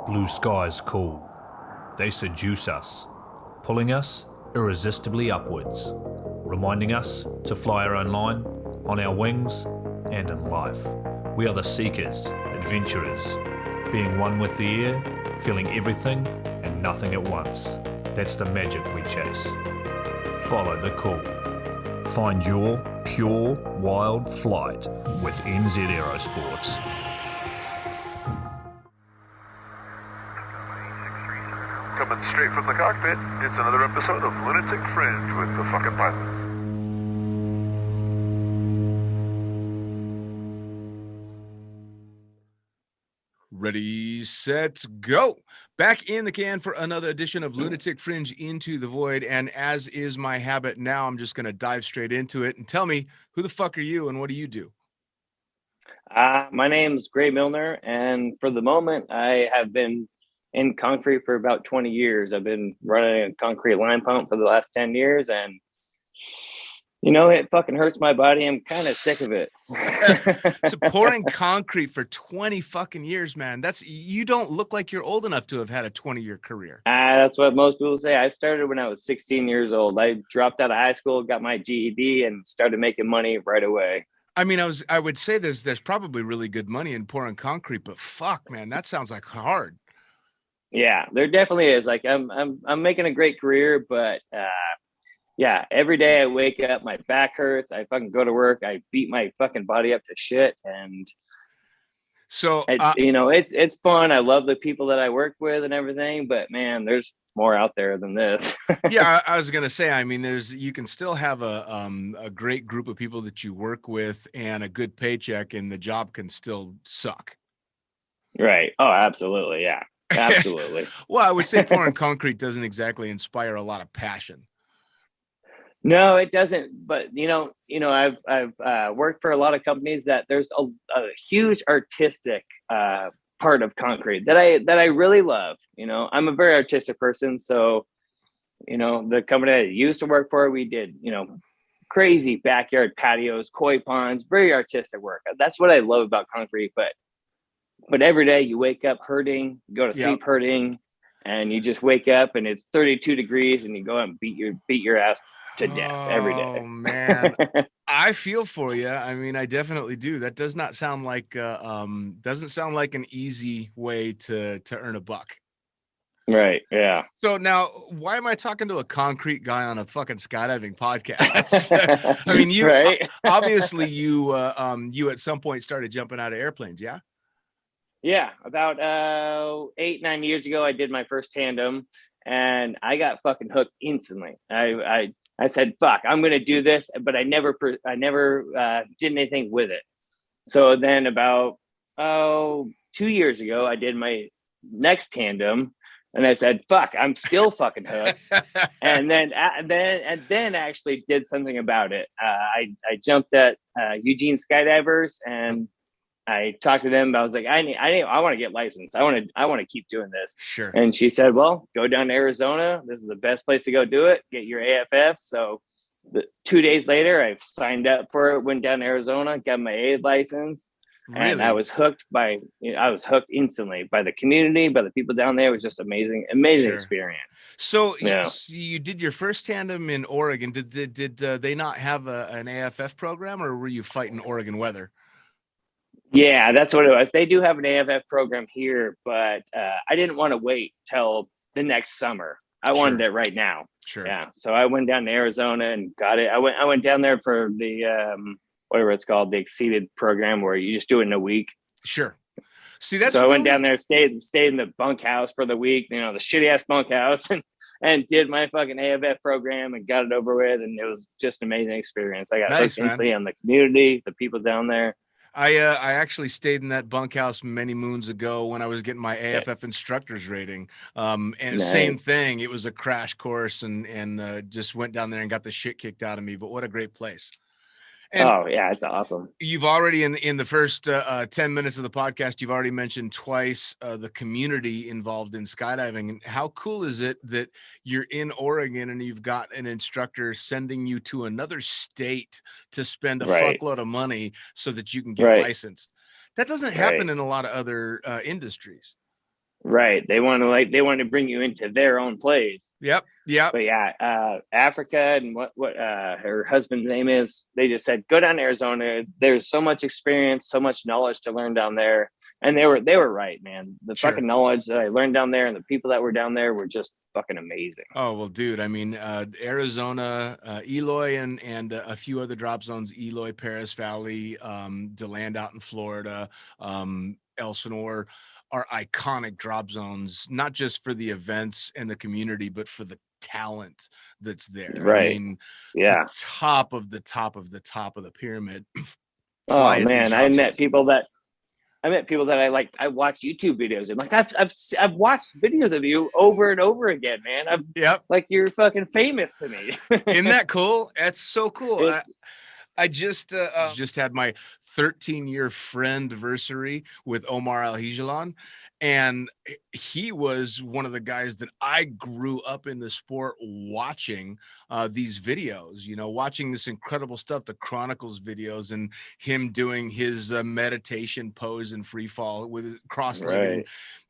Blue skies cool. They seduce us, pulling us irresistibly upwards, reminding us to fly our own line, on our wings, and in life. We are the seekers, adventurers, being one with the air, feeling everything and nothing at once. That's the magic we chase. Follow the cool. Find your pure, wild flight with NZ Aerosports. Coming straight from the cockpit, it's another episode of Lunatic Fringe with the fucking pilot. Ready, set, go. Back in the can for another edition of Lunatic Fringe Into the Void. And as is my habit now, I'm just going to dive straight into it and tell me, who the fuck are you and what do you do? My name's Gray Milner, and for the moment, I have been in concrete for about 20 years. I've been running a concrete line pump for the last 10 years, and it fucking hurts my body. I'm kind of sick of it. So pouring concrete for 20 fucking years, man. You don't look like you're old enough to have had a 20-year career. That's what most people say. I started when I was 16 years old. I dropped out of high school, got my GED, and started making money right away. I mean, I would say there's probably really good money in pouring concrete, but fuck, man, that sounds like hard. Yeah, there definitely is. Like I'm making a great career, but yeah, every day I wake up, my back hurts. I fucking go to work, I beat my fucking body up to shit, and so it's fun. I love the people that I work with and everything, but man, there's more out there than this. Yeah, I was gonna say, I mean, you can still have a great group of people that you work with and a good paycheck, and the job can still suck. Right. Oh, absolutely. Yeah. Absolutely. Well, I would say pouring concrete doesn't exactly inspire a lot of passion. No, it doesn't. But I've worked for a lot of companies that there's a huge artistic part of concrete that I really love. I'm a very artistic person, so the company I used to work for, we did crazy backyard patios, koi ponds, very artistic work. That's what I love about concrete. But every day you wake up hurting, you go to sleep hurting, and you just wake up and it's 32 degrees and you go and beat your ass to death every day. Oh man, I feel for you. I mean, I definitely do. That does not sound like doesn't sound like an easy way to earn a buck. Right. Yeah. So now, why am I talking to a concrete guy on a fucking skydiving podcast? I mean, obviously you at some point started jumping out of airplanes, yeah? Yeah, about 8-9 years ago, I did my first tandem, and I got fucking hooked instantly. I said, "Fuck, I'm gonna do this," but I never did anything with it. So then, about 2 years ago, I did my next tandem, and I said, "Fuck, I'm still fucking hooked." and then actually did something about it. I jumped at Eugene Skydivers and I talked to them. I was like, I want to get licensed. I want to keep doing this. Sure. And she said, well, go down to Arizona. This is the best place to go do it. Get your AFF. So 2 days later, I signed up for it, went down to Arizona, got my A license. Really? And I was hooked instantly by the community, by the people down there. It was just amazing Sure. experience. So you did your first tandem in Oregon. Did they not have an AFF program, or were you fighting Oregon weather? Yeah, that's what it was. They do have an AFF program here, but I didn't want to wait till the next summer. I wanted it right now. Sure. Yeah. So I went down to Arizona and got it. I went down there for the whatever it's called, the Exceeded program, where you just do it in a week. Sure. See, so I went down there, stayed in the bunkhouse for the week, the shitty ass bunkhouse, and did my fucking AFF program and got it over with, and it was just an amazing experience. I got hooked instantly on the community, the people down there. I actually stayed in that bunkhouse many moons ago when I was getting my AFF instructor's rating. And same thing. It was a crash course and just went down there and got the shit kicked out of me. But what a great place. And oh yeah, it's awesome. You've already in the first 10 minutes of the podcast, you've already mentioned twice the community involved in skydiving. And how cool is it that you're in Oregon and you've got an instructor sending you to another state to spend a fuckload of money so that you can get licensed? That doesn't happen in a lot of other industries. Right. They want to bring you into their own place. Yep. But yeah, Africa and what her husband's name is, they just said, go down to Arizona. There's so much experience, so much knowledge to learn down there. And they were right, man. The Sure. fucking knowledge that I learned down there and the people that were down there were just fucking amazing. Oh, well, dude, I mean, Arizona, Eloy and a few other drop zones, Eloy, Paris Valley, DeLand out in Florida, Elsinore, are iconic drop zones, not just for the events and the community, but for the talent that's there. Right. I mean, Yeah. the top of the top of the top of the pyramid. Oh man, I met people that I like. I watch YouTube videos and like I've watched videos of you over and over again, man. Yep. Like you're fucking famous to me. Isn't that cool? That's so cool. I just had my 13-year friend-versary with Omar Al-Hijalan, and he was one of the guys that I grew up in the sport watching these videos, watching this incredible stuff, the Chronicles videos, and him doing his meditation pose and free fall with cross-legged. Right.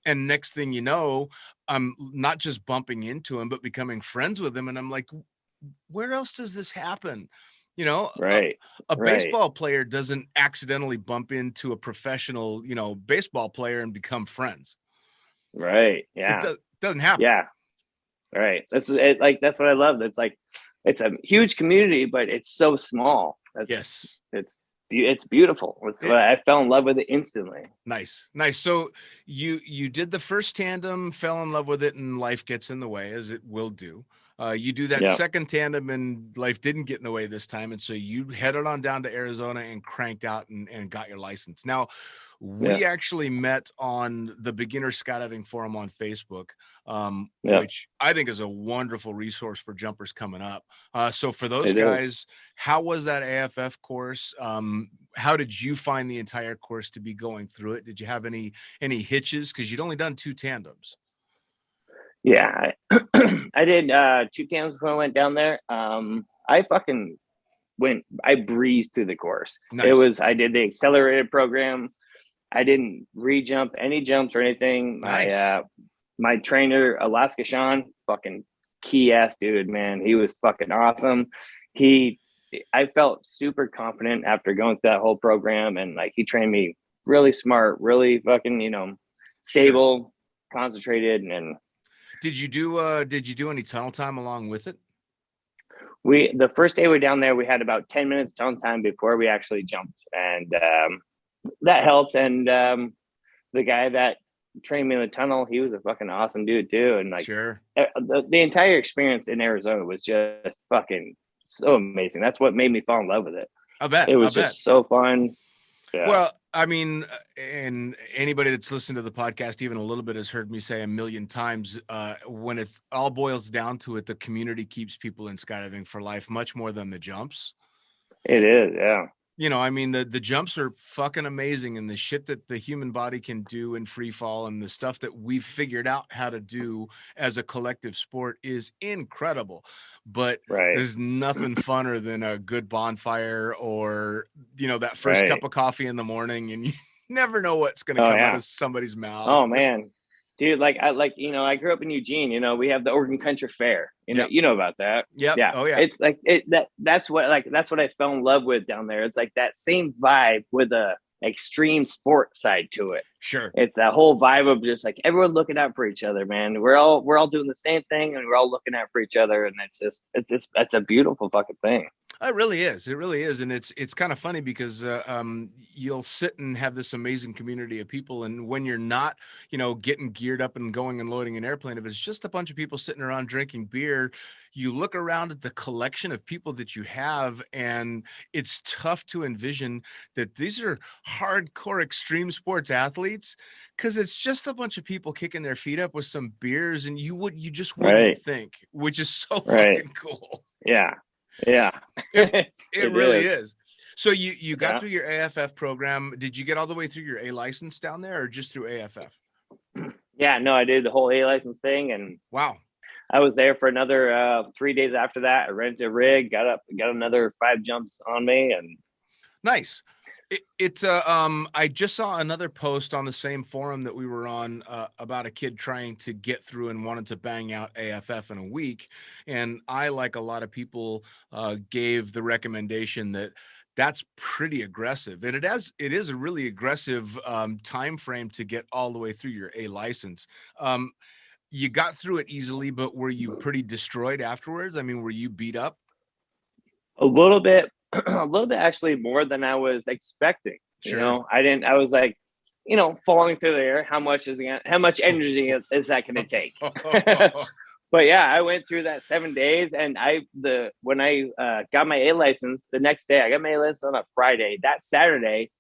And next thing you know, I'm not just bumping into him, but becoming friends with him. And I'm like, where else does this happen? Right. A baseball player doesn't accidentally bump into a professional, baseball player and become friends. Right. Yeah. It doesn't happen. Yeah. Right. That's what I love. It's like, it's a huge community, but it's so small. Yes. It's beautiful. I fell in love with it instantly. Nice. So you did the first tandem, fell in love with it, and life gets in the way, as it will do. You do that second tandem and life didn't get in the way this time. And so you headed on down to Arizona and cranked out and got your license. Now, we actually met on the Beginner Skydiving Forum on Facebook, which I think is a wonderful resource for jumpers coming up. So for those guys, how was that AFF course? How did you find the entire course to be going through it? Did you have any hitches? Because you'd only done 2 tandems. Yeah, I did 2 tandems when I went down there. I breezed through the course. Nice. I did the accelerated program. I didn't re-jump any jumps or anything. Nice. My trainer, Alaska Sean, fucking key ass dude, man. He was fucking awesome. I felt super confident after going through that whole program, and like he trained me really smart, really fucking, stable, concentrated, and Did you do any tunnel time along with it? The first day we were down there, we had about 10 minutes tunnel time before we actually jumped, and that helped. And the guy that trained me in the tunnel, he was a fucking awesome dude too. And like, sure, the entire experience in Arizona was just fucking so amazing. That's what made me fall in love with it. I bet it was just so fun. Yeah. Well, I mean, and anybody that's listened to the podcast even a little bit has heard me say a million times, when it all boils down to it, the community keeps people in skydiving for life much more than the jumps. It is, yeah. I mean, the jumps are fucking amazing, and the shit that the human body can do in free fall and the stuff that we've figured out how to do as a collective sport is incredible. But there's nothing funner than a good bonfire or, that first cup of coffee in the morning, and you never know what's going to come out of somebody's mouth. Oh man. Dude, I grew up in Eugene, we have the Oregon Country Fair, you know about that. Yep. Yeah. Oh yeah. It's like that's what I fell in love with down there. It's like that same vibe with a extreme sport side to it. Sure. It's that whole vibe of just like everyone looking out for each other, man. We're all doing the same thing, and we're all looking out for each other, and it's a beautiful fucking thing. It really is. It really is. And it's kind of funny because you'll sit and have this amazing community of people. And when you're not, getting geared up and going and loading an airplane, if it's just a bunch of people sitting around drinking beer, you look around at the collection of people that you have, and it's tough to envision that these are hardcore extreme sports athletes, because it's just a bunch of people kicking their feet up with some beers, and you just wouldn't think, which is so fucking cool. Yeah. Yeah, it really is. So you got through your AFF program. Did you get all the way through your A license down there, or just through AFF? Yeah, no, I did the whole A license thing, and wow, I was there for another 3 days after that. I rented a rig, got another 5 jumps on me, and nice. I just saw another post on the same forum that we were on about a kid trying to get through and wanted to bang out AFF in a week. And I, like a lot of people, gave the recommendation that that's pretty aggressive. And it is a really aggressive time frame to get all the way through your A license. You got through it easily, but were you pretty destroyed afterwards? I mean, were you beat up? A little bit, a little bit actually more than I was expecting. Sure. You know, I was like, you know, falling through the air. How much energy is that going to take? But yeah, I went through that 7 days, and when I got my A license the next day, I got my A license on a Friday. That Saturday,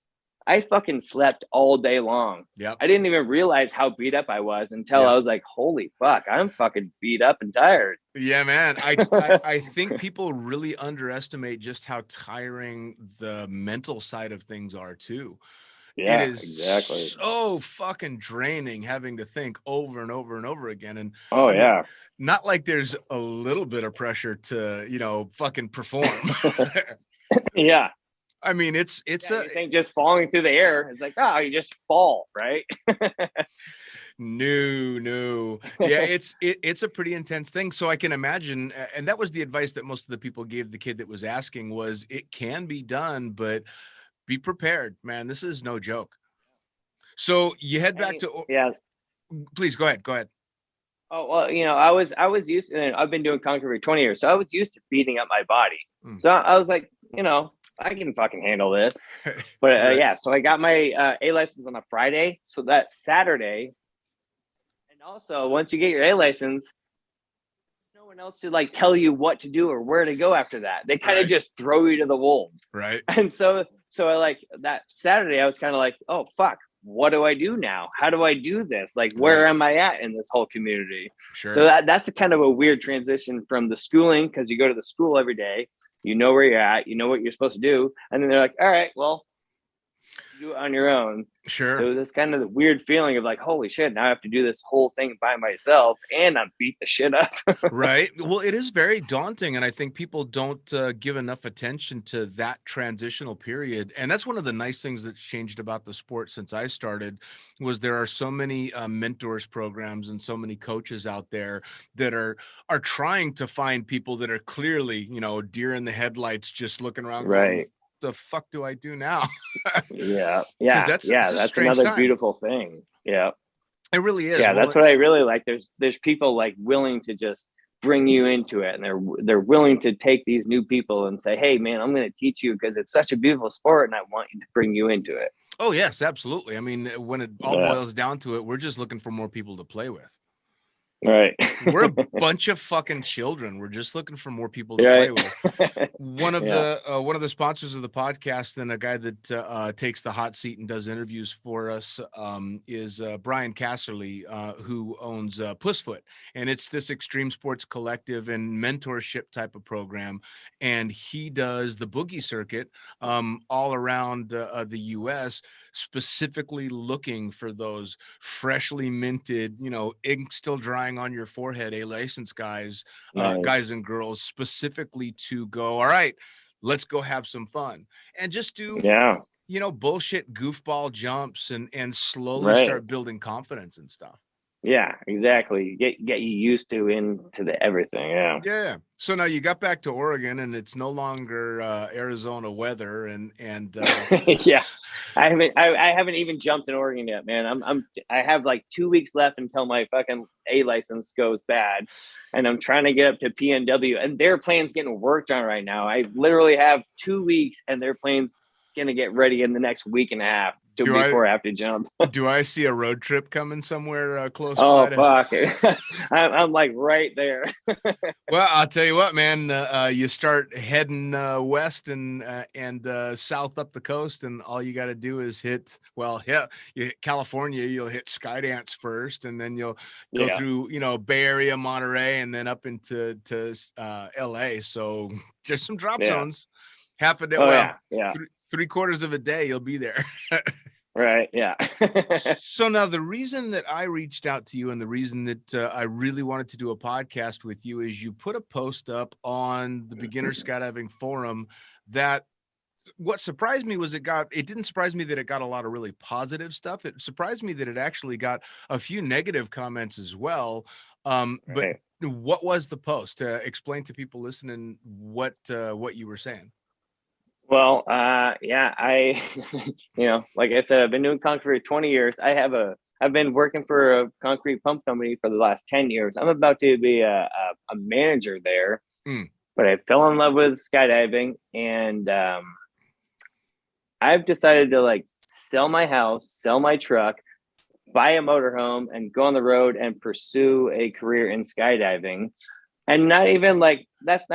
I fucking slept all day long. Yep. I didn't even realize how beat up I was until Yep. I was like, holy fuck, I'm fucking beat up and tired. Yeah, man. I think people really underestimate just how tiring the mental side of things are too. Yeah, It is exactly. so fucking draining having to think over and over and over again. And Oh, I mean, yeah. not like there's a little bit of pressure to, you know, fucking perform. Yeah. I mean, it's You think just falling through the air, it's like, oh, you just fall, right? No. Yeah, it's a pretty intense thing. So I can imagine, and that was the advice that most of the people gave the kid that was asking was it can be done, but be prepared, man. This is no joke. So you head back to, Yeah. please go ahead. Oh, well, you know, I was used to, and I've been doing concrete for 20 years. So I was used to beating up my body. So I was like, you know, I can fucking handle this. But Right. yeah, so I got my A license on a Friday. So that Saturday, and also once you get your A license, no one else to like tell you what to do or where to go after that. They kind of Right. just throw you to the wolves. Right. And so I like that Saturday, I was kind of like, oh fuck, what do I do now? How do I do this? Like, where Right. am I at in this whole community? Sure. So that's a kind of a weird transition from the schooling, because you go to the school every day, you know where you're at, you know what you're supposed to do, and then they're like, all right, well, do it on your own. Sure. So this kind of the weird feeling of like, holy shit, now I have to do this whole thing by myself, and I'm beat the shit up. Right. Well, it is very daunting, and I think people don't give enough attention to that transitional period. And that's one of the nice things that's changed about the sport since I started, was there are so many mentors programs and so many coaches out there that are trying to find people that are clearly, you know, deer in the headlights, just looking around, going, Right. the fuck do I do now? Yeah. 'Cause Yeah. that's Yeah. a That's strange another time. beautiful thing. Yeah. It really is. Yeah. Well, That's what I really like. There's people like willing to just bring you into it, and they're willing to take these new people and say, hey man, I'm going to teach you because it's such a beautiful sport and I want you to bring you into it. Oh yes, absolutely. I mean, when it all Yeah. boils down to it, we're just looking for more people to play with. Right. We're a bunch of fucking children. We're just looking for more people to Right. play with. One of Yeah. the sponsors of the podcast, and a guy that takes the hot seat and does interviews for us, is Brian Casserly, who owns Pussfoot, and it's this extreme sports collective and mentorship type of program. And he does the boogie circuit all around the U.S., specifically looking for those freshly minted, you know, ink still drying on your forehead, A license guys, Nice. guys and girls, specifically to go, all right, let's go have some fun and just do, Yeah. you know, bullshit goofball jumps and slowly Right. start building confidence and stuff. Yeah, exactly. Get you used to into the everything. Yeah. Yeah. So now you got back to Oregon, and it's no longer Arizona weather, and Yeah. I haven't even jumped in Oregon yet, man. I have like 2 weeks left until my fucking A license goes bad, and I'm trying to get up to PNW, and their plane's getting worked on right now. I literally have 2 weeks, and their plane's gonna get ready in the next week and a half before I have to jump. do I see a road trip coming somewhere close Oh by? fuck! I'm like right there. Well, I'll tell you what, man. You start heading west and south up the coast, and all you got to do is hit. Well, yeah, you hit California. You'll hit Skydance first, and then you'll go through, you know, Bay Area, Monterey, and then up into LA. So there's some drop zones. Half a day. Oh, well, yeah. 3/4 of a day, you'll be there. Right. Yeah. So now the reason that I reached out to you, and the reason that I really wanted to do a podcast with you, is you put a post up on the Beginner Skydiving Forum that what surprised me was it didn't surprise me that it got a lot of really positive stuff. It surprised me that it actually got a few negative comments as well. But Right. what was the post? Explain to people listening what you were saying. Well, yeah, I, like I said, I've been doing concrete for 20 years. I've been working for a concrete pump company for the last 10 years. I'm about to be a manager there, but I fell in love with skydiving, and I've decided to like sell my house, sell my truck, buy a motorhome, and go on the road and pursue a career in skydiving. And not even like that's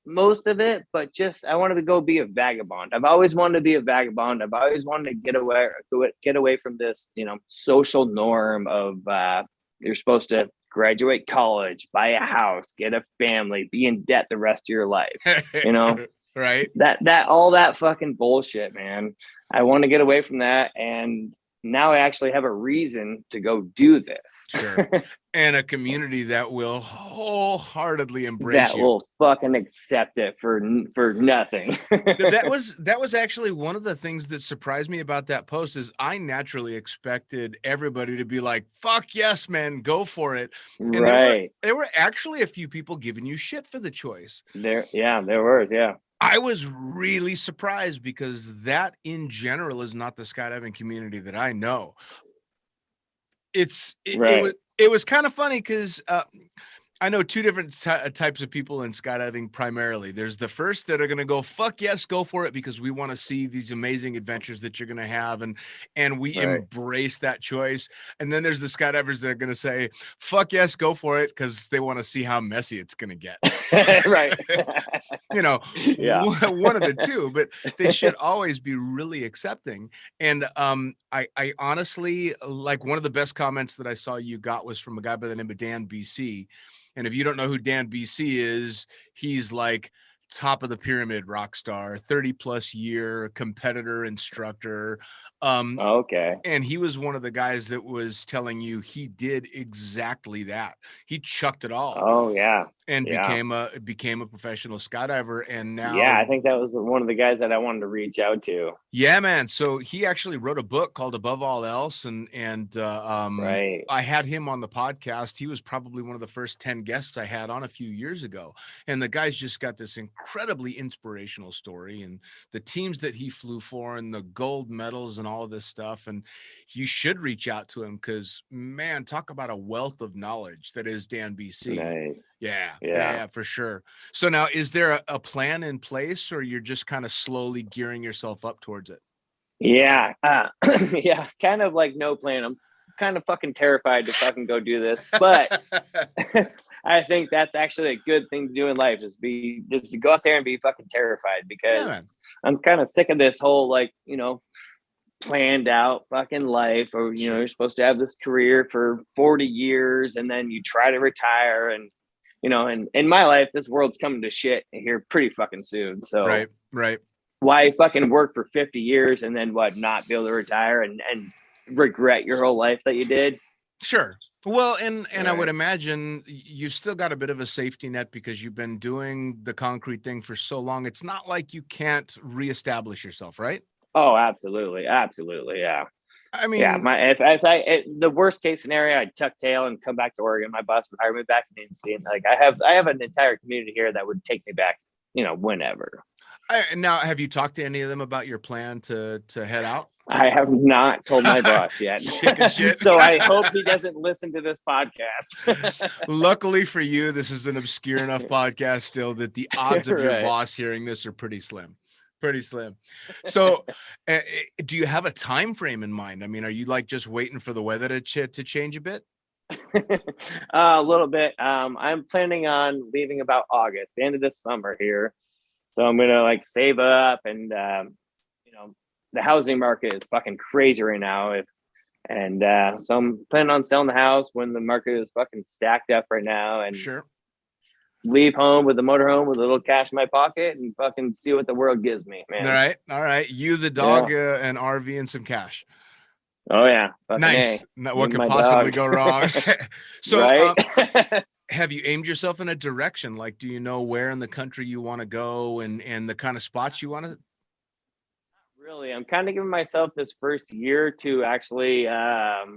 most of it, but just I wanted to go be a vagabond. I've always wanted to be a vagabond. I've always wanted to get away from this, social norm of you're supposed to graduate college, buy a house, get a family, be in debt the rest of your life. Right. That all that fucking bullshit, man. I want to get away from that, and now I actually have a reason to go do this. Sure. And a community that will wholeheartedly embrace that you. will fucking accept it for nothing. that was actually one of the things that surprised me about that post. Is I naturally expected everybody to be like, fuck yes, man, go for it. And right. There were actually a few people giving you shit for the choice. There were. I was really surprised because that in general is not the skydiving community that I know. It was kind of funny because I know two different types of people in skydiving primarily. There's the first that are going to go, fuck yes, go for it, because we want to see these amazing adventures that you're going to have. And we embrace that choice. And then there's the skydivers that are going to say, fuck yes, go for it, because they want to see how messy it's going to get. Right. One of the two, but they should always be really accepting. And I honestly, like, one of the best comments that I saw you got was from a guy by the name of Dan BC. And if you don't know who Dan BC is, he's like top of the pyramid rock star, 30 plus year competitor instructor. Okay. And he was one of the guys that was telling you he did exactly that. He chucked it all. Oh yeah. And became a professional skydiver. And now, I think that was one of the guys that I wanted to reach out to. Yeah, man. So he actually wrote a book called Above All Else, and right. I had him on the podcast. He was probably one of the first 10 guests I had on a few years ago. And the guy's just got this incredibly inspirational story, and the teams that he flew for, and the gold medals, and all of this stuff. And you should reach out to him because, man, talk about a wealth of knowledge that is Dan BC. Nice. Yeah, for sure. So now, is there a plan in place, or you're just kind of slowly gearing yourself up towards it? Yeah. Kind of like no plan. I'm kind of fucking terrified to fucking go do this, but I think that's actually a good thing to do in life, just to go out there and be fucking terrified, because I'm kind of sick of this whole, like, planned out fucking life, or you're supposed to have this career for 40 years and then you try to retire, and and in my life, this world's coming to shit here pretty fucking soon. So right. Why fucking work for 50 years and then not be able to retire and regret your whole life that you did? Sure. Well, and I would imagine you've still got a bit of a safety net because you've been doing the concrete thing for so long. It's not like you can't reestablish yourself, right? Oh, absolutely. Yeah. I mean, the worst case scenario, I'd tuck tail and come back to Oregon. My boss would hire me back in instant. Like, I have an entire community here that would take me back, whenever. Now, have you talked to any of them about your plan to head out? I have not told my boss yet. So I hope he doesn't listen to this podcast. Luckily for you, this is an obscure enough podcast still that the odds of your boss hearing this are pretty slim. So do you have a time frame in mind? I mean, are you like just waiting for the weather to change a bit? A little bit. I'm planning on leaving about August, the end of this summer here. So I'm going to save up, and the housing market is fucking crazy right now. So I'm planning on selling the house when the market is fucking stacked up right now, and leave home with the motorhome with a little cash in my pocket and fucking see what the world gives me, man. All right. You, the dog, an RV, and some cash. Oh yeah. Nice. What could possibly go wrong? So have you aimed yourself in a direction? Like, do you know where in the country you want to go and the kind of spots you want to Really, I'm kind of giving myself this first year to actually have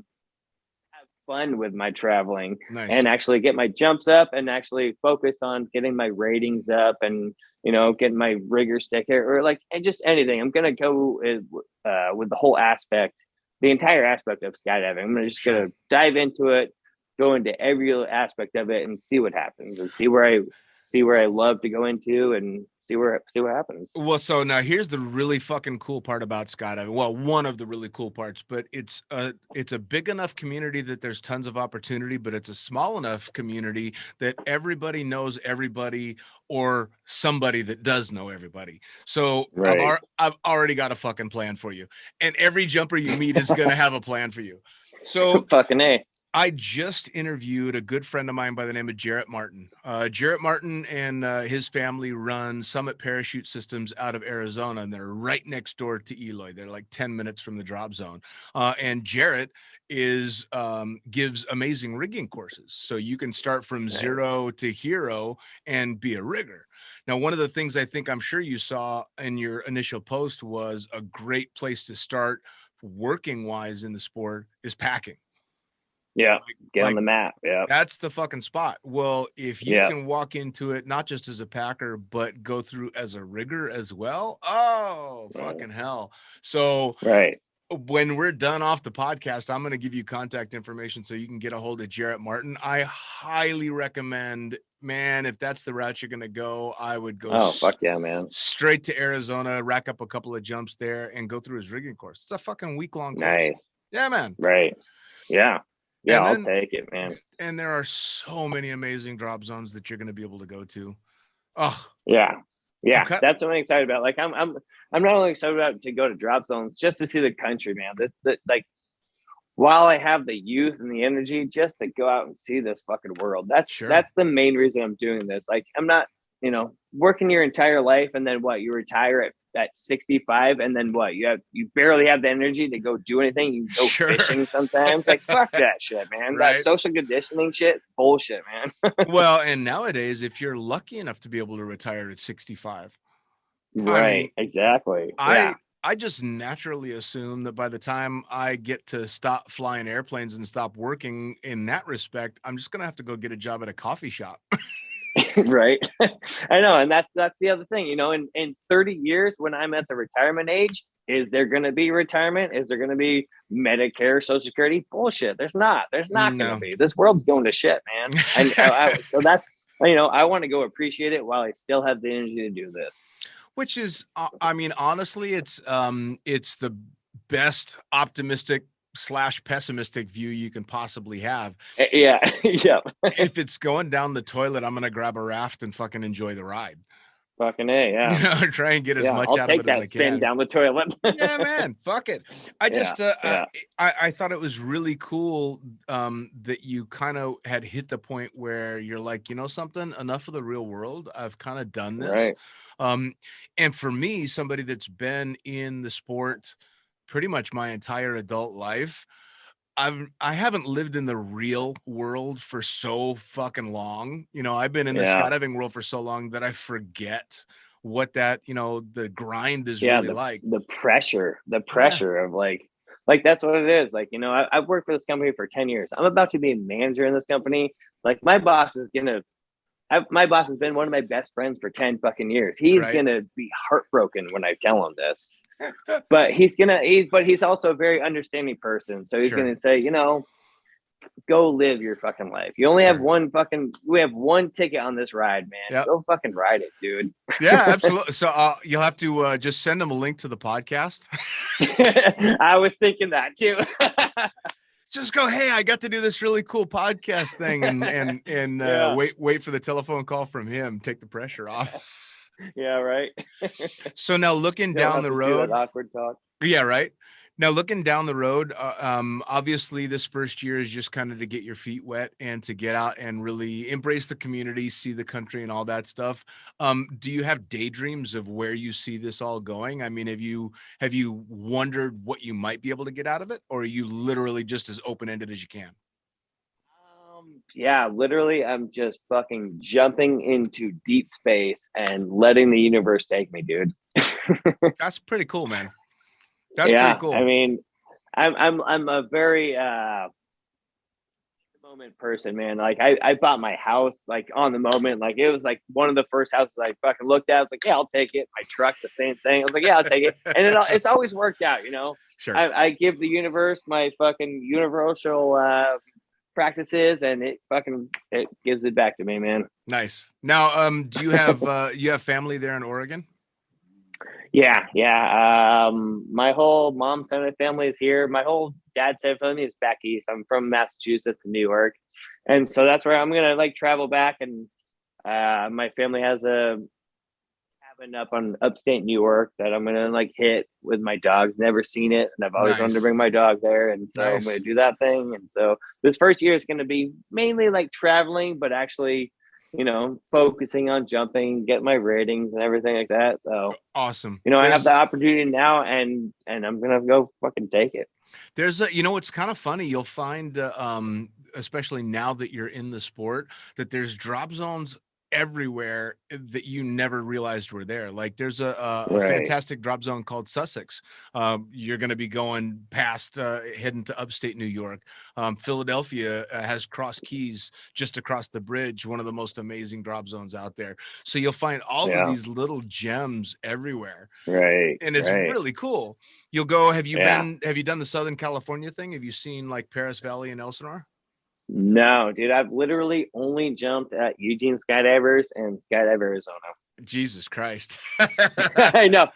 fun with my traveling Nice. and actually get my jumps up and actually focus on getting my ratings up and getting my rigger sticker or like and just anything. I'm gonna go with the whole aspect, the entire aspect of skydiving. I'm just gonna dive into it, go into every aspect of it, and see what happens and see where I love to go into and see what happens. Well, so now here's the really fucking cool part about skydiving. Well, one of the really cool parts, but it's a big enough community that there's tons of opportunity, but it's a small enough community that everybody knows everybody or somebody that does know everybody. So Right. I've already got a fucking plan for you, and every jumper you meet is gonna have a plan for you. So Fucking A. I just interviewed a good friend of mine by the name of Jarrett Martin. Jarrett Martin and his family run Summit Parachute Systems out of Arizona, and they're right next door to Eloy. They're like 10 minutes from the drop zone. And Jarrett gives amazing rigging courses. So you can start from zero to hero and be a rigger. Now, one of the things I'm sure you saw in your initial post was a great place to start working wise in the sport is packing. Yeah, get on the map. Yeah, that's the fucking spot. Well, if you can walk into it not just as a packer, but go through as a rigger as well, fucking hell. So when we're done off the podcast, I'm going to give you contact information so you can get a hold of Jarrett Martin. I highly recommend, man, if that's the route you're going to go, I would go fuck yeah, man. straight to Arizona, rack up a couple of jumps there and go through his rigging course. It's a fucking week-long course. Nice. Yeah, man. Right. Yeah. Yeah, I'll take it, man. And there are so many amazing drop zones that you're going to be able to go to. Oh, yeah. Okay. That's what I'm excited about. Like, I'm not only excited about to go to drop zones just to see the country, man. Like, while I have the youth and the energy, just to go out and see this fucking world. That's the main reason I'm doing this. Like, I'm not, working your entire life and then what? You retire at 65 and then what? You barely have the energy to go do anything. You go fishing sometimes. Like, fuck that shit, man. Right? That social conditioning shit, bullshit, man. Well, and nowadays, if you're lucky enough to be able to retire at 65, right? Exactly. I just naturally assume that by the time I get to stop flying airplanes and stop working in that respect, I'm just gonna have to go get a job at a coffee shop. Right. I know. And that's the other thing, in 30 years when I'm at the retirement age, is there going to be retirement? Is there going to be Medicare, Social Security? Bullshit. There's not going to be. This world's going to shit, man. So that's, I want to go appreciate it while I still have the energy to do this. Which is, honestly, it's the best optimistic / pessimistic view you can possibly have. Yeah. If it's going down the toilet, I'm gonna grab a raft and fucking enjoy the ride. Fucking A, yeah. Try and get as much out of it as I can. I'll take that spin down the toilet. Yeah, man. Fuck it. I thought it was really cool that you kind of had hit the point where you're like, something, enough of the real world. I've kind of done this. Right. And for me, somebody that's been in the sport pretty much my entire adult life, I haven't lived in the real world for so fucking long. I've been in the skydiving world for so long that I forget what that, the grind is really like. The pressure of like that's what it is. Like, I've worked for this company for 10 years. I'm about to be a manager in this company. Like, my boss has been one of my best friends for 10 fucking years. He's going to be heartbroken when I tell him this. But he's also a very understanding person. So he's going to say, go live your fucking life. You only have we have one ticket on this ride, man. Yep. Go fucking ride it, dude. Yeah, absolutely. So you'll have to just send him a link to the podcast. I was thinking that too. Just go, hey, I got to do this really cool podcast thing and wait for the telephone call from him. Take the pressure off. Yeah, right. So now looking down the road, awkward talk. Yeah, right. Now looking down the road, obviously this first year is just kind of to get your feet wet and to get out and really embrace the community, see the country and all that stuff. Do you have daydreams of where you see this all going? I mean, have you wondered what you might be able to get out of it, or are you literally just as open-ended as you can? Yeah, literally, I'm just fucking jumping into deep space and letting the universe take me, dude. That's pretty cool, man. That's yeah, pretty cool. I mean, I'm a very moment person, man. Like I bought my house like on the moment. Like it was like one of the first houses I fucking looked at. I was like, yeah, I'll take it. My truck, the same thing. I was like, yeah, I'll take it. And it's always worked out, you know. Sure. I give the universe my fucking universal practices, and it gives it back to me, man. Nice. Now, do you have family there in Oregon? Yeah. My whole mom's side of the family is here. My whole dad's side of the family is back east. I'm from Massachusetts and New York, and so that's where I'm gonna like travel back. And my family has a cabin up on upstate New York that I'm gonna like hit with my dogs. Never seen it, and I've always wanted to Nice. bring my dog there, and so I'm gonna do that thing. And so this first year is gonna be mainly like traveling, but actually, you know, focusing on jumping, get my ratings and everything like that. So Awesome. you know, I have the opportunity now, and I'm gonna go fucking take it. There's a, you know, it's kind of funny. You'll find, especially now that you're in the sport, that there's drop zones everywhere that you never realized were there. Like there's a Right. fantastic drop zone called Sussex. You're going to be going past, heading to upstate New York. Philadelphia has Cross Keys just across the bridge, one of the most amazing drop zones out there. So you'll find all of these little gems everywhere. Right. And it's really cool. You'll go, have you done the Southern California thing? Have you seen like Paris Valley and Elsinore? No, dude, I've literally only jumped at Eugene Skydivers and Skydive Arizona. Jesus Christ. I know.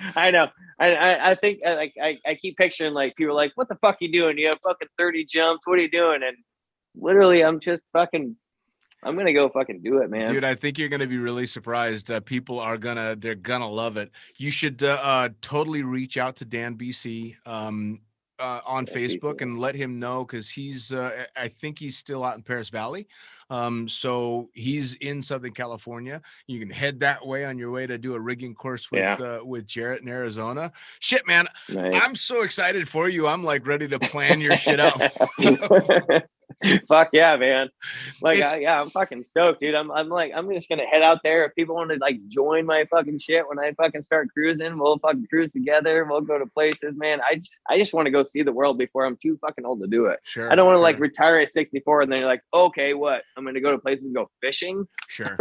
I think like I keep picturing like people are like, what the fuck you doing? You have fucking 30 jumps. What are you doing? And literally, I'm just fucking, I'm going to go fucking do it, man. Dude, I think you're going to be really surprised. People are they're going to love it. You should totally reach out to Dan BC. On Facebook and let him know, because he's I think he's still out in Paris Valley, so he's in Southern California. You can head that way on your way to do a rigging course with Jarrett in Arizona. Shit, man, nice. I'm so excited for you. I'm like ready to plan your shit out. Fuck yeah, man. Like I'm fucking stoked, dude. I'm like, I'm just gonna head out there. If people want to like join my fucking shit when I fucking start cruising, we'll fucking cruise together. We'll go to places, man. I just want to go see the world before I'm too fucking old to do it. Sure. I don't want to like retire at 64 and then you're like, okay, what? I'm gonna go to places and go fishing. Sure.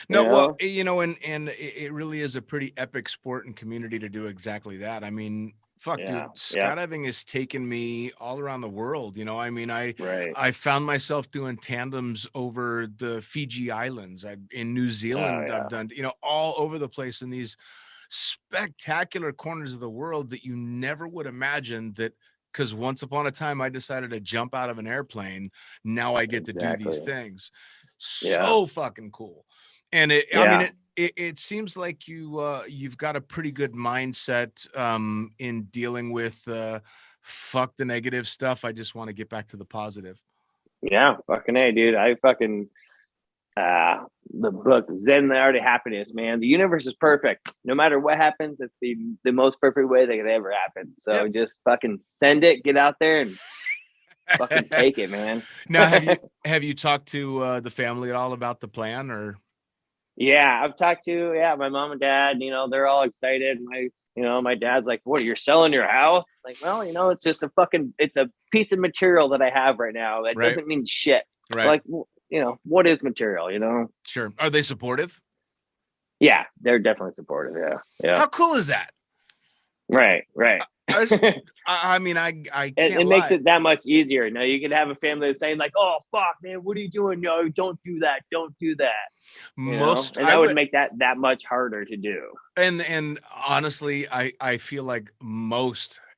No, well, you know, and it really is a pretty epic sport and community to do exactly that. I mean, fuck, dude, skydiving has taken me all around the world. You know, I mean, I found myself doing tandems over the Fiji Islands. In New Zealand, I've done, you know, all over the place in these spectacular corners of the world that you never would imagine that. Because once upon a time, I decided to jump out of an airplane. Now I get to do these things. So fucking cool. And I mean, it seems like you've got a pretty good mindset in dealing with fuck the negative stuff. I just want to get back to the positive. Yeah, fucking A, dude. I fucking the book Zen the Art of Happiness, man. The universe is perfect. No matter what happens, it's the most perfect way that could ever happen. So just fucking send it, get out there and fucking take it, man. Now, have you talked to the family at all about the plan, or? Yeah, I've talked to my mom and dad. You know, they're all excited. My dad's like, "What? You're selling your house?" Like, well, you know, it's just it's a piece of material that I have right now. That doesn't mean shit. Right. Like, you know, what is material? You know. Sure. Are they supportive? Yeah, they're definitely supportive. Yeah. How cool is that? Right. I mean, I can't it makes it that much easier. Now you can have a family that's saying like, "Oh fuck, man, what are you doing? No, don't do that. Don't do that." And that would make that much harder to do. And honestly, I feel like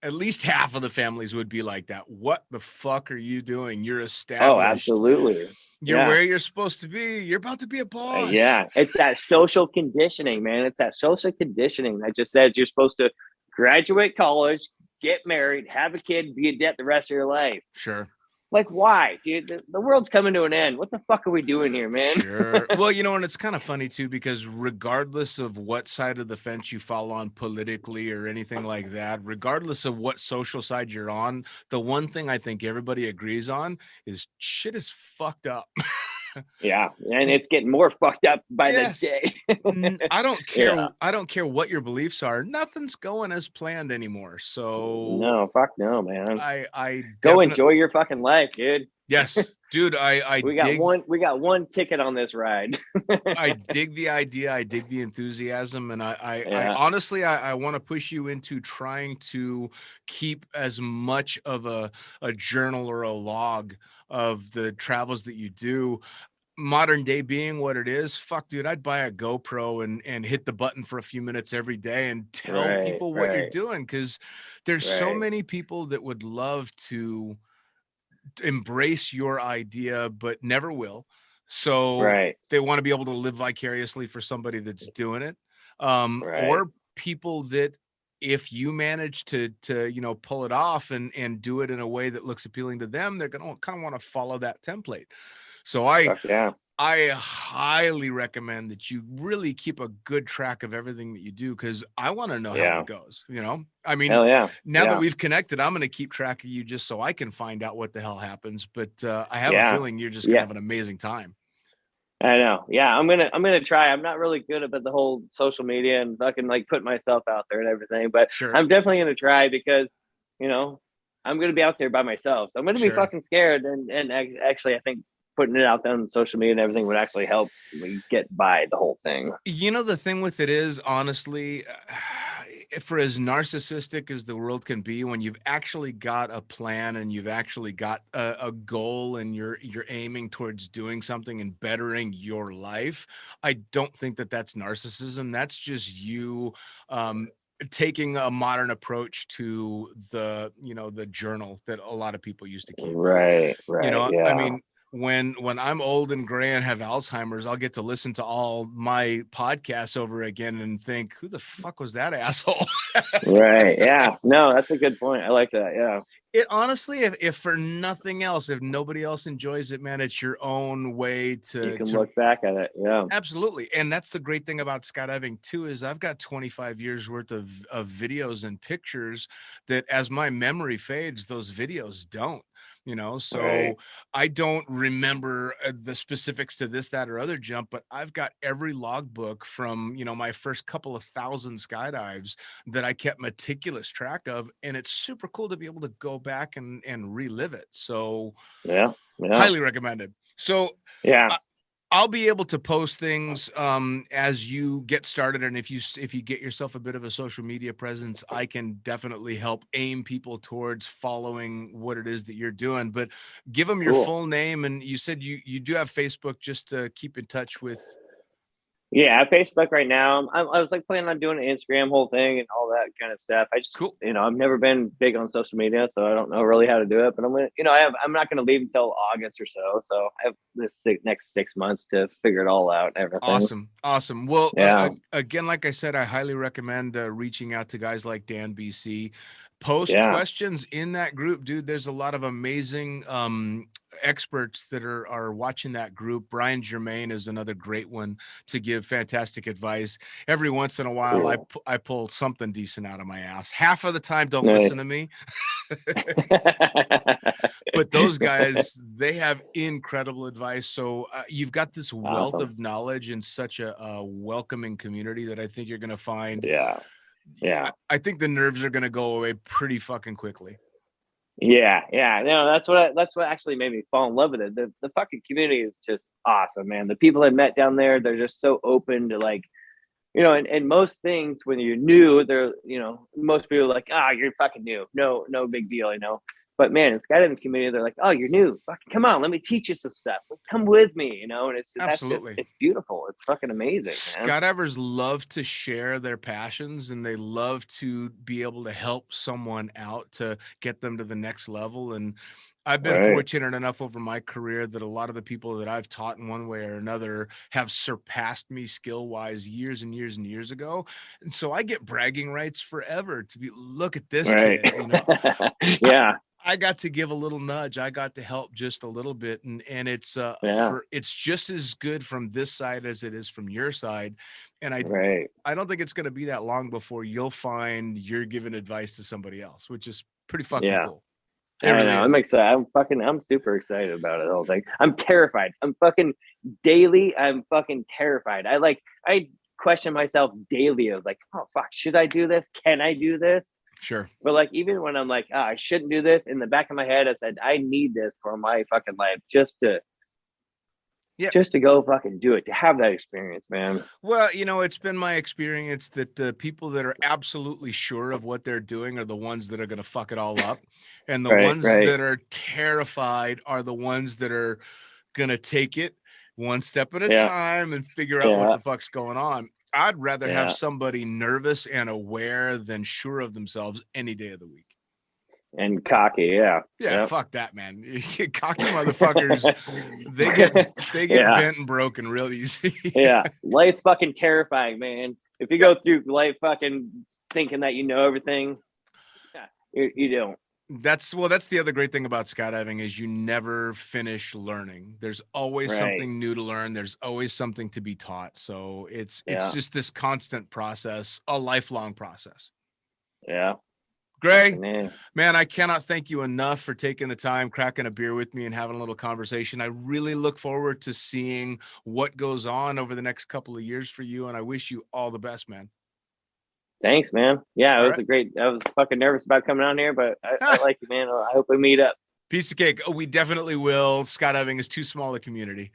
at least half of the families would be like that. What the fuck are you doing? You're established. Oh, absolutely. You're where you're supposed to be. You're about to be a boss. Yeah, it's that social conditioning, man. It's that social conditioning that just says you're supposed to graduate college, get married, have a kid, be in debt the rest of your life. Sure. Like, why, dude? The world's coming to an end. What the fuck are we doing here, man? Sure. Well, you know, and it's kind of funny too, because regardless of what side of the fence you fall on politically or anything like that, regardless of what social side you're on, the one thing I think everybody agrees on is shit is fucked up. Yeah, and it's getting more fucked up by Yes. the day. I don't care. Yeah. I don't care what your beliefs are. Nothing's going as planned anymore. So No, fuck no, man. I Go definitely, enjoy your fucking life, dude. yes, dude. I We got dig. one ticket on this ride. I dig the idea. I dig the enthusiasm, and I Yeah. honestly, I want to push you into trying to keep as much of a journal or a log of the travels that you do. Modern day being what it is, fuck, dude, I'd buy a GoPro and hit the button for a few minutes every day and tell Right, people what you're right, doing, because there's so right, many people that would love to embrace your idea but never will, so right, they want to be able to live vicariously for somebody that's doing it, right. or people that, if you manage to pull it off and do it in a way that looks appealing to them, they're gonna kind of want to follow that template. So Fuck yeah. I highly recommend that you really keep a good track of everything that you do, because I want to know how Yeah. it goes. I mean, Hell yeah. now that Yeah. we've connected, I'm going to keep track of you just so I can find out what the hell happens. But I have a Yeah. feeling you're just going to Yeah. have an amazing time. I know. Yeah, I'm gonna try. I'm not really good about the whole social media and fucking like put myself out there and everything, but Sure. I'm definitely gonna try because, you know, I'm gonna be out there by myself. So I'm gonna be Sure. fucking scared, and actually, I think putting it out there on social media and everything would actually help me get by the whole thing. The thing with it is, honestly, for as narcissistic as the world can be, when you've actually got a plan and you've actually got a goal and you're aiming towards doing something and bettering your life, I don't think that that's narcissism. That's just you taking a modern approach to the journal that a lot of people used to keep. Right. I Yeah. mean, when I'm old and gray and have Alzheimer's, I'll get to listen to all my podcasts over again and think, who the fuck was that asshole? Right. Yeah. No, that's a good point. I like that. Yeah. It honestly, if for nothing else, if nobody else enjoys it, man, it's your own way You to can look back at it. Yeah. absolutely. And that's the great thing about skydiving too, is I've got 25 years worth of videos and pictures that, as my memory fades, those videos don't. So Right. I don't remember the specifics to this, that, or other jump, but I've got every logbook from my first couple of thousand skydives that I kept meticulous track of, and it's super cool to be able to go back and relive it. So Yeah. Yeah. highly recommended. So Yeah. I'll be able to post things as you get started, and if you get yourself a bit of a social media presence, I can definitely help aim people towards following what it is that you're doing. But give them your Cool. full name, and you said you do have Facebook, just to keep in touch with. Yeah, Facebook right now. I was like planning on doing an Instagram whole thing and all that kind of stuff. I just, Cool. I've never been big on social media, so I don't know really how to do it. But I'm gonna, I'm not gonna leave until August or so. So I have this next 6 months to figure it all out and everything. Awesome. Well, Yeah. again, like I said, I highly recommend reaching out to guys like Dan BC. Post Yeah. questions in that group, dude. There's a lot of amazing experts that are watching that group. Brian Germain is another great one to give fantastic advice. Every once in a while, Cool. I pull something decent out of my ass. Half of the time, don't Nice. listen to me. But those guys, they have incredible advice. So you've got this wealth Awesome. of knowledge in such a welcoming community that I think you're going to find. Yeah. Yeah. I think the nerves are going to go away pretty fucking quickly. Yeah, no, that's what actually made me fall in love with it. The fucking community is just awesome, man. The people I met down there, they're just so open to, like, and most things when you're new, they're, most people are like, you're fucking new. No big deal, But man, in skydiving community, they're like, oh, you're new. Fucking come on, let me teach you some stuff. Come with me, and Absolutely. it's beautiful. It's fucking amazing, man. Skydivers love to share their passions, and they love to be able to help someone out to get them to the next level. And I've been Right. fortunate enough over my career that a lot of the people that I've taught in one way or another have surpassed me skill-wise years and years and years ago. And so I get bragging rights forever to be, look at this Right. kid, Yeah. I got to give a little nudge. I got to help just a little bit, and it's Yeah. it's just as good from this side as it is from your side. And Right. I don't think it's going to be that long before you'll find you're giving advice to somebody else, which is pretty fucking Yeah. cool. It really know. is. I'm excited. I'm super excited about it, the whole thing. I'm terrified. I'm fucking terrified. I question myself daily. I was like, oh fuck, should I do this? Can I do this? Sure. But like, even when I'm like, I shouldn't do this, in the back of my head, I said, I need this for my fucking life, just to go fucking do it, to have that experience, man. Well, it's been my experience that the people that are absolutely sure of what they're doing are the ones that are going to fuck it all up. And the ones that are terrified are the ones that are going to take it one step at a time and figure out what the fuck's going on. I'd rather have somebody nervous and aware than sure of themselves any day of the week. And cocky, Fuck that, man. Cocky motherfuckers, they get bent and broken real easy. Life's fucking terrifying, man. If you go through life fucking thinking that you know everything, you don't. That's the other great thing about skydiving is you never finish learning. There's always something new to learn. There's always something to be taught. So it's just this constant process, a lifelong process. Yeah. Greg, man, I cannot thank you enough for taking the time, cracking a beer with me and having a little conversation. I really look forward to seeing what goes on over the next couple of years for you. And I wish you all the best, man. Thanks, man. Yeah, it was I was fucking nervous about coming on here, but I like you, man. I hope we meet up. Piece of cake. Oh, we definitely will. Skydiving is too small a community.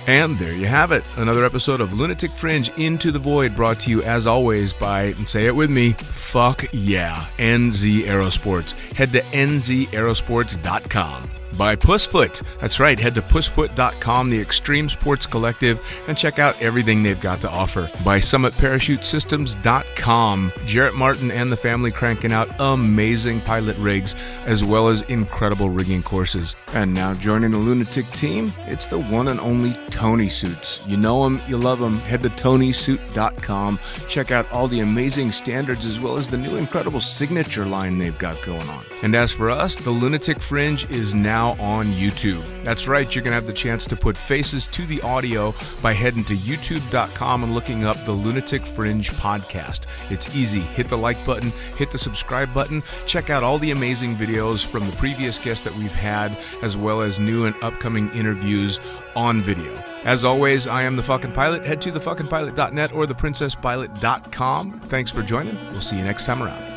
And there you have it. Another episode of Lunatic Fringe Into the Void, brought to you as always by, and say it with me, fuck yeah, NZ Aerosports. Head to nzaerosports.com. By Pussfoot. That's right, head to pussfoot.com, the extreme sports collective, and check out everything they've got to offer. By summitparachutesystems.com. Jarrett Martin and the family cranking out amazing pilot rigs, as well as incredible rigging courses. And now joining the Lunatic team, it's the one and only Tony Suits. You know him, you love him. Head to tonysuit.com. Check out all the amazing standards, as well as the new incredible signature line they've got going on. And as for us, the Lunatic Fringe is now on YouTube. That's right, you're going to have the chance to put faces to the audio by heading to youtube.com and looking up the Lunatic Fringe podcast. It's easy. Hit the like button, hit the subscribe button, check out all the amazing videos from the previous guests that we've had, as well as new and upcoming interviews on video. As always, I am The Fucking Pilot. Head to thefuckingpilot.net or theprincesspilot.com. Thanks for joining. We'll see you next time around.